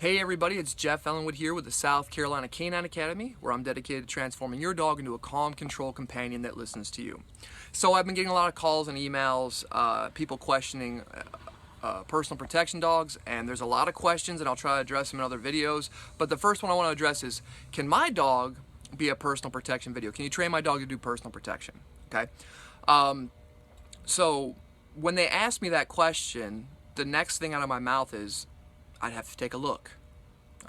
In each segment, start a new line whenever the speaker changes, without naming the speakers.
Hey everybody, it's Jeff Ellenwood here with the South Carolina Canine Academy, where I'm dedicated to transforming your dog into a calm, controlled companion that listens to you. So I've been getting a lot of calls and emails, people questioning personal protection dogs, and there's a lot of questions, and I'll try to address them in other videos. But the first one I want to address is, can my dog be a personal protection video? Can you train my dog to do personal protection? Okay. So when they ask me that question, the next thing out of my mouth is, I'd have to take a look.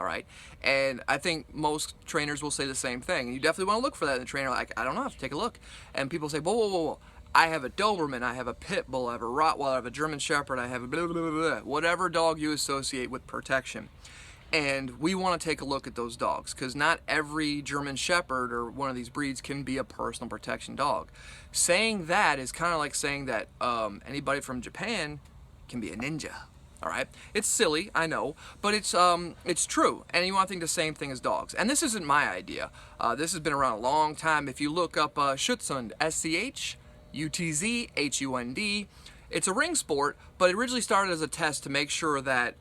All right, and I think most trainers will say the same thing. You definitely want to look for that in the trainer. Like, I don't know, I have to take a look. And people say, whoa, whoa, whoa, whoa. I have a Doberman, I have a Pit Bull, I have a Rottweiler, I have a German Shepherd, I have a blah, blah, blah, blah, whatever dog you associate with protection. And we want to take a look at those dogs, because not every German Shepherd or one of these breeds can be a personal protection dog. Saying that is kind of like saying that anybody from Japan can be a ninja. All right, it's silly, I know, but it's true. And you want to think the same thing as dogs. And this isn't my idea. This has been around a long time. If you look up Schutzhund, S-C-H-U-T-Z-H-U-N-D, it's a ring sport, but it originally started as a test to make sure that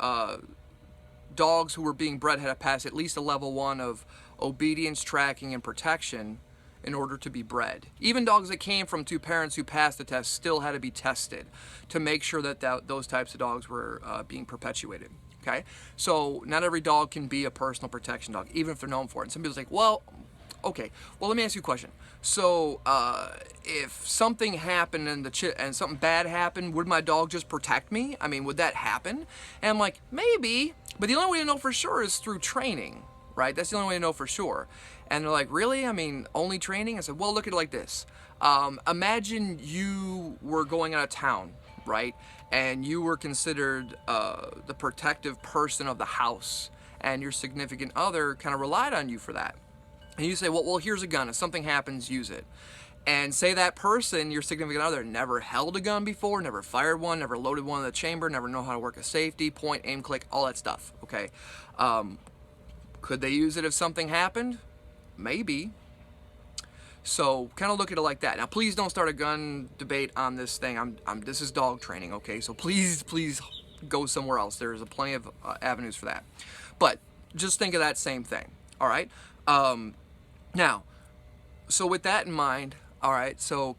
dogs who were being bred had to pass at least a level 1 of obedience, tracking, and protection in order to be bred. Even dogs that came from two parents who passed the test still had to be tested to make sure that those types of dogs were being perpetuated. Okay, so not every dog can be a personal protection dog, even if they're known for it. And some people say, well, okay, well, let me ask you a question. So if something happened and something bad happened, would my dog just protect me? I mean, would that happen? And I'm like, maybe, but the only way to know for sure is through training, right? That's the only way to know for sure. And they're like, really? I mean, only training? I said, well, look at it like this. Imagine you were going out of town, right? And you were considered the protective person of the house, and your significant other kind of relied on you for that. And you say, well, here's a gun. If something happens, use it. And say that person, your significant other, never held a gun before, never fired one, never loaded one in the chamber, never know how to work a safety, point, aim, click, all that stuff, okay? Could they use it if something happened? Maybe. So kind of look at it like that. Now, please don't start a gun debate on this thing. This is dog training, okay? So please go somewhere else. There's plenty of avenues for that. But just think of that same thing, all right? Now, so with that in mind, all right, so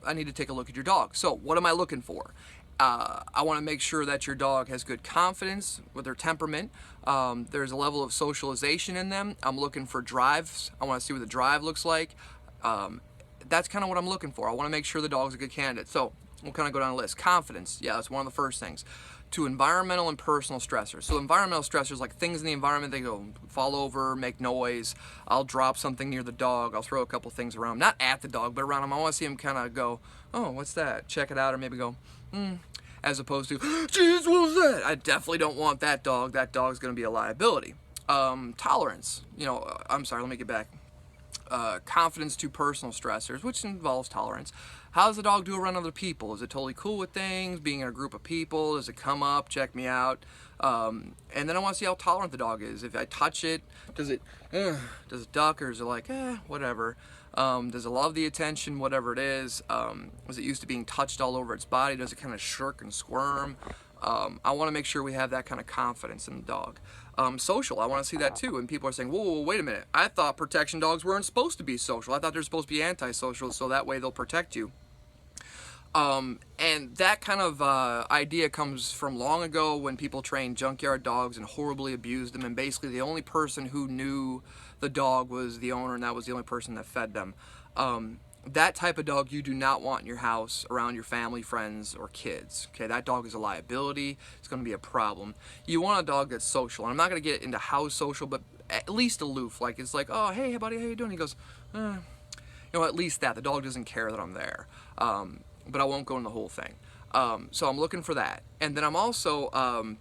I need to take a look at your dog. So what am I looking for? I want to make sure that your dog has good confidence with their temperament. There's a level of socialization in them. I'm looking for drives. I want to see what the drive looks like. That's kind of what I'm looking for. I want to make sure the dog's a good candidate. So we'll kind of go down the list. Confidence, yeah, that's one of the first things. To environmental and personal stressors. So environmental stressors, like things in the environment, they go fall over, make noise. I'll drop something near the dog. I'll throw a couple things around him. Not at the dog, but around him. I want to see him kind of go, oh, what's that? Check it out, or maybe go, as opposed to, geez, what was that? I definitely don't want that dog. That dog's going to be a liability. Tolerance. I'm sorry, let me get back. Confidence to personal stressors, which involves tolerance. How does the dog do around other people? Is it totally cool with things, being in a group of people? Does it come up, check me out? And then I want to see how tolerant the dog is. If I touch it, does it duck, or is it like, whatever? Does it love the attention, whatever it is? Is it used to being touched all over its body? Does it kind of shirk and squirm? I want to make sure we have that kind of confidence in the dog. Social, I want to see that too. And people are saying, whoa, wait a minute. I thought protection dogs weren't supposed to be social. I thought they're supposed to be antisocial, so that way they'll protect you. And that kind of idea comes from long ago when people trained junkyard dogs and horribly abused them, and basically the only person who knew the dog was the owner, and that was the only person that fed them. That type of dog you do not want in your house around your family, friends, or kids. Okay, that dog is a liability. It's going to be a problem. You want a dog that's social, and I'm not going to get into how social, but at least aloof. Like, it's like, oh, hey buddy, how you doing? He goes, at least that. The dog doesn't care that I'm there. But I won't go into the whole thing. So I'm looking for that. And then I'm also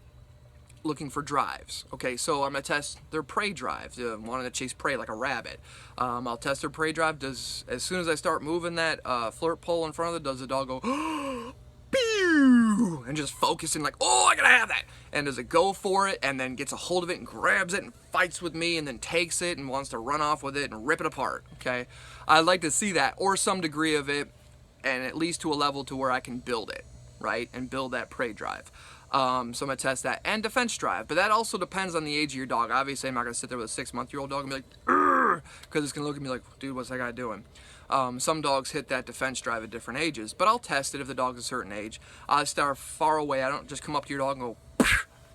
looking for drives. Okay, so I'm going to test their prey drive, wanting to chase prey like a rabbit. I'll test their prey drive. As soon as I start moving that flirt pole in front of it, does the dog go, pew, and just focusing like, oh, I gotta have that. And does it go for it, and then gets a hold of it and grabs it and fights with me, and then takes it and wants to run off with it and rip it apart. Okay, I'd like to see that, or some degree of it, and at least to a level to where I can build it, right, and build that prey drive. So I'm going to test that. And defense drive. But that also depends on the age of your dog. Obviously, I'm not going to sit there with a 6-month-old dog and be like, because it's going to look at me like, dude, what's that guy doing? Some dogs hit that defense drive at different ages. But I'll test it if the dog's a certain age. I start far away. I don't just come up to your dog and go,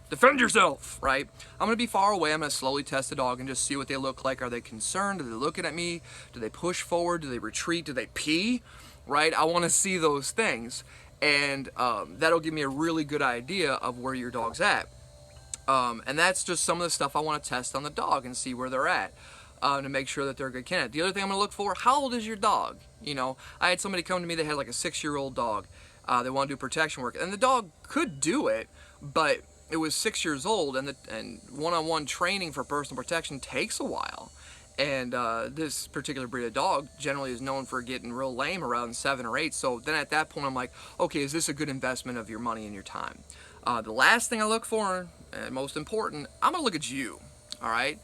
defend yourself, right? I'm going to be far away. I'm going to slowly test the dog and just see what they look like. Are they concerned? Are they looking at me? Do they push forward? Do they retreat? Do they pee? Right? I want to see those things. And that'll give me a really good idea of where your dog's at. And that's just some of the stuff I want to test on the dog and see where they're at. To make sure that they're a good candidate. The other thing I'm going to look for, how old is your dog? You know, I had somebody come to me that had like a 6-year-old dog. They want to do protection work. And the dog could do it, but it was 6 years old, and one-on-one training for personal protection takes a while. And this particular breed of dog generally is known for getting real lame around 7 or 8. So then at that point, I'm like, okay, is this a good investment of your money and your time? The last thing I look for, and most important, I'm going to look at you, all right?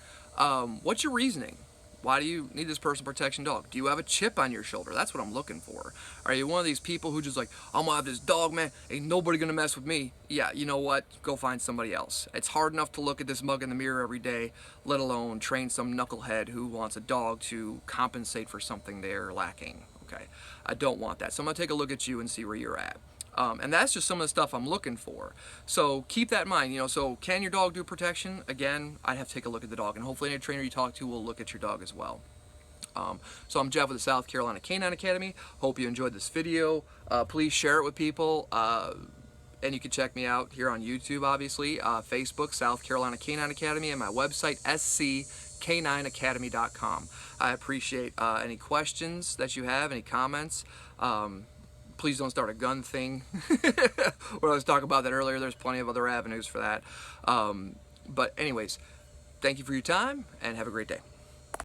What's your reasoning? Why do you need this personal protection dog? Do you have a chip on your shoulder? That's what I'm looking for. Are you one of these people who just like, I'm gonna have this dog, man, ain't nobody gonna mess with me? Yeah, you know what? Go find somebody else. It's hard enough to look at this mug in the mirror every day, let alone train some knucklehead who wants a dog to compensate for something they're lacking. Okay, I don't want that. So I'm gonna take a look at you and see where you're at. And that's just some of the stuff I'm looking for. So keep that in mind. You know, so can your dog do protection? Again, I'd have to take a look at the dog, and hopefully any trainer you talk to will look at your dog as well. So I'm Jeff with the South Carolina Canine Academy. Hope you enjoyed this video. Please share it with people. And you can check me out here on YouTube, obviously, Facebook, South Carolina Canine Academy, and my website, scc9academy.com. I appreciate any questions that you have, any comments. Please don't start a gun thing. Where I was talking about that earlier. There's plenty of other avenues for that. But anyways, thank you for your time, and have a great day.